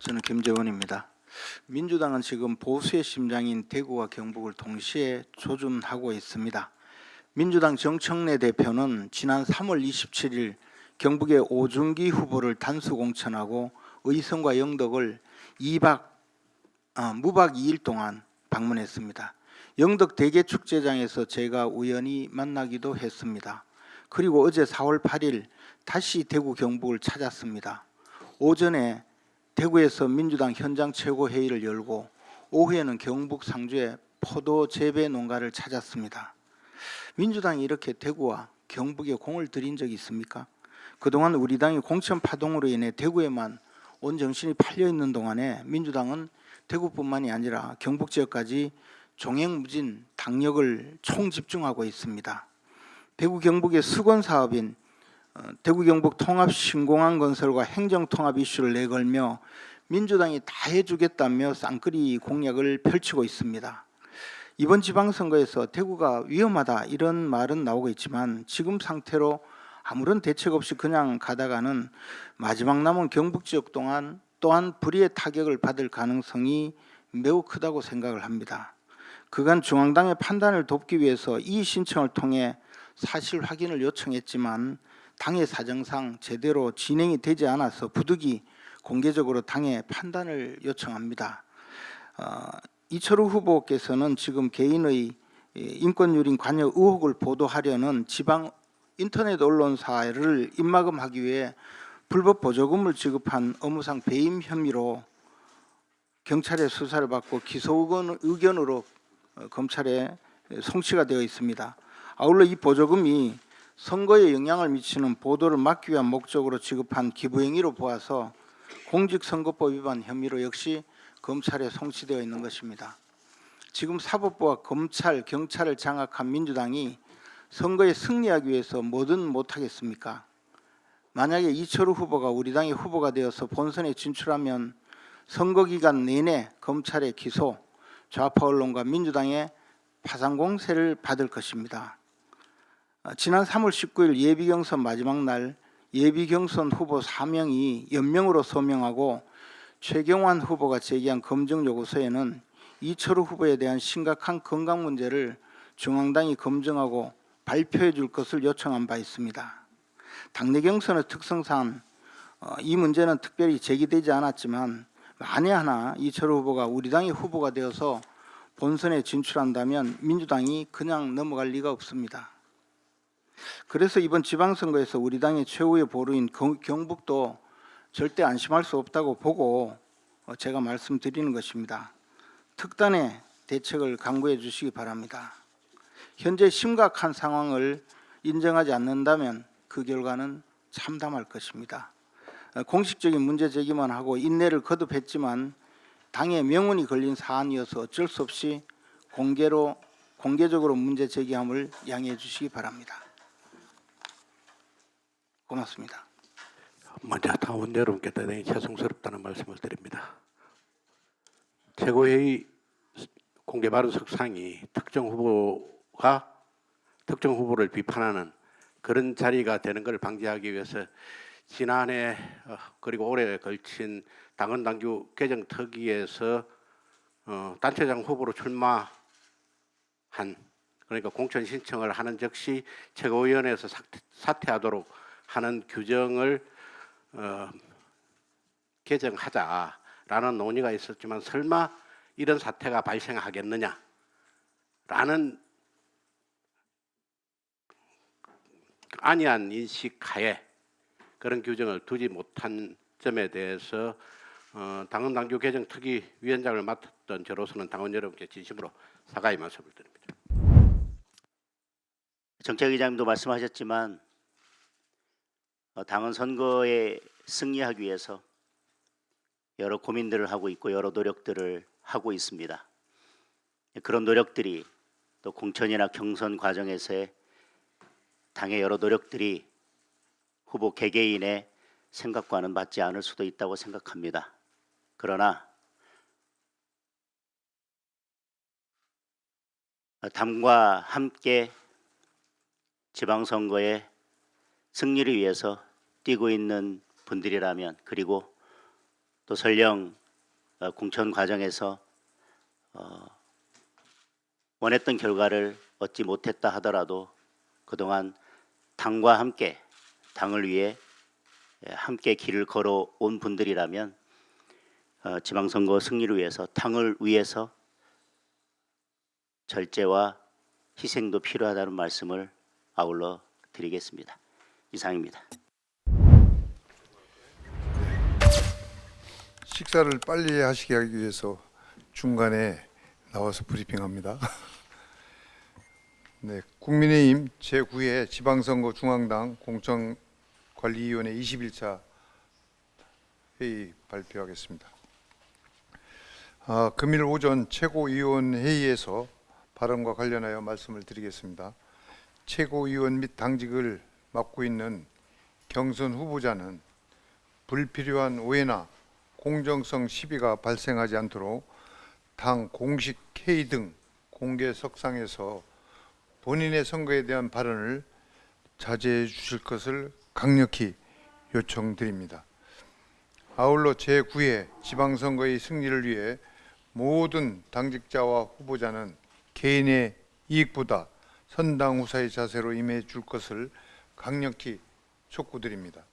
저는 김재원입니다. 민주당은 지금 보수의 심장인 대구와 경북을 동시에 조준하고 있습니다. 민주당 정청래 대표는 지난 3월 27일 경북의 오중기 후보를 단수 공천하고 의성과 영덕을 무박 2일 동안 방문했습니다. 영덕 대게축제장에서 제가 우연히 만나기도 했습니다. 그리고 어제 4월 8일 다시 대구 경북을 찾았습니다. 오전에 대구에서 민주당 현장 최고회의를 열고 오후에는 경북 상주의 포도 재배 농가를 찾았습니다. 민주당이 이렇게 대구와 경북에 공을 들인 적이 있습니까? 그동안 우리 당이 공천 파동으로 인해 대구에만 온 정신이 팔려 있는 동안에 민주당은 대구뿐만이 아니라 경북 지역까지 종횡무진 당력을 총집중하고 있습니다. 대구 경북의 수건 사업인 대구 경북 통합 신공항 건설과 행정 통합 이슈를 내걸며 민주당이 다 해주겠다며 쌍끌이 공약을 펼치고 있습니다. 이번 지방선거에서 대구가 위험하다 이런 말은 나오고 있지만 지금 상태로 아무런 대책 없이 그냥 가다가는 마지막 남은 경북 지역 또한 불의의 타격을 받을 가능성이 매우 크다고 생각을 합니다. 그간 중앙당의 판단을 돕기 위해서 이의 신청을 통해 사실 확인을 요청했지만 당의 사정상 제대로 진행이 되지 않아서 부득이 공개적으로 당의 판단을 요청합니다. 이철우 후보께서는 지금 개인의 인권유린 관여 의혹을 보도하려는 지방 인터넷 언론사를 입막음하기 위해 불법 보조금을 지급한 업무상 배임 혐의로 경찰의 수사를 받고 기소 의견으로 검찰에 송치가 되어 있습니다. 아울러 이 보조금이 선거에 영향을 미치는 보도를 막기 위한 목적으로 지급한 기부행위로 보아서 공직선거법 위반 혐의로 역시 검찰에 송치되어 있는 것입니다. 지금 사법부와 검찰, 경찰을 장악한 민주당이 선거에 승리하기 위해서 뭐든 못하겠습니까? 만약에 이철우 후보가 우리 당의 후보가 되어서 본선에 진출하면 선거 기간 내내 검찰의 기소, 좌파 언론과 민주당의 파상 공세를 받을 것입니다. 지난 3월 19일 예비경선 마지막 날 예비경선 후보 4명이 연명으로 서명하고 최경환 후보가 제기한 검증 요구서에는 이철우 후보에 대한 심각한 건강 문제를 중앙당이 검증하고 발표해 줄 것을 요청한 바 있습니다. 당내 경선의 특성상 이 문제는 특별히 제기되지 않았지만 만에 하나 이철우 후보가 우리 당의 후보가 되어서 본선에 진출한다면 민주당이 그냥 넘어갈 리가 없습니다. 그래서 이번 지방선거에서 우리 당의 최후의 보루인 경북도 절대 안심할 수 없다고 보고 제가 말씀드리는 것입니다. 특단의 대책을 강구해 주시기 바랍니다. 현재 심각한 상황을 인정하지 않는다면 그 결과는 참담할 것입니다. 공식적인 문제 제기만 하고 인내를 거듭했지만 당의 명운이 걸린 사안이어서 어쩔 수 없이 공개적으로 문제 제기함을 양해해 주시기 바랍니다. 고맙습니다. 먼저 당원 여러분께 대단히 죄송스럽다는 말씀을 드립니다. 최고회의 공개 발언 석상이 특정 후보를 비판하는 그런 자리가 되는 것을 방지하기 위해서 지난해 그리고 올해에 걸친 당헌 당규 개정 특위에서 단체장 후보로 출마한 그러니까 공천 신청을 하는 즉시 최고위원회에서 사퇴하도록 하는 규정을 개정하자라는 논의가 있었지만 설마 이런 사태가 발생하겠느냐라는 안이한 인식하에 그런 규정을 두지 못한 점에 대해서 당헌 당규 개정 특위 위원장을 맡았던 저로서는 당원 여러분께 진심으로 사과의 말씀을 드립니다. 정책 의장님도 말씀하셨지만 당은 선거에 승리하기 위해서 여러 고민들을 하고 있고 여러 노력들을 하고 있습니다. 그런 노력들이 또 공천이나 경선 과정에서의 당의 여러 노력들이 후보 개개인의 생각과는 맞지 않을 수도 있다고 생각합니다. 그러나 당과 함께 지방선거의 승리를 위해서 뛰고 있는 분들이라면, 그리고 또 설령 공천 과정에서 원했던 결과를 얻지 못했다 하더라도 그동안 당과 함께 당을 위해 함께 길을 걸어온 분들이라면 지방선거 승리를 위해서 당을 위해서 절제와 희생도 필요하다는 말씀을 아울러 드리겠습니다. 이상입니다. 식사를 빨리 하시게 하기 위해서 중간에 나와서 브리핑합니다. 네, 국민의힘 제9회 지방선거 중앙당 공천관리위원회 21차 회의 발표하겠습니다. 금일 오전 최고위원 회의에서 발언과 관련하여 말씀을 드리겠습니다. 최고위원 및 당직을 맡고 있는 경선 후보자는 불필요한 오해나 공정성 시비가 발생하지 않도록 당 공식 회의 등 공개석상에서 본인의 선거에 대한 발언을 자제해 주실 것을 강력히 요청드립니다. 아울러 제9회 지방선거의 승리를 위해 모든 당직자와 후보자는 개인의 이익보다 선당 후사의 자세로 임해 줄 것을 강력히 촉구드립니다.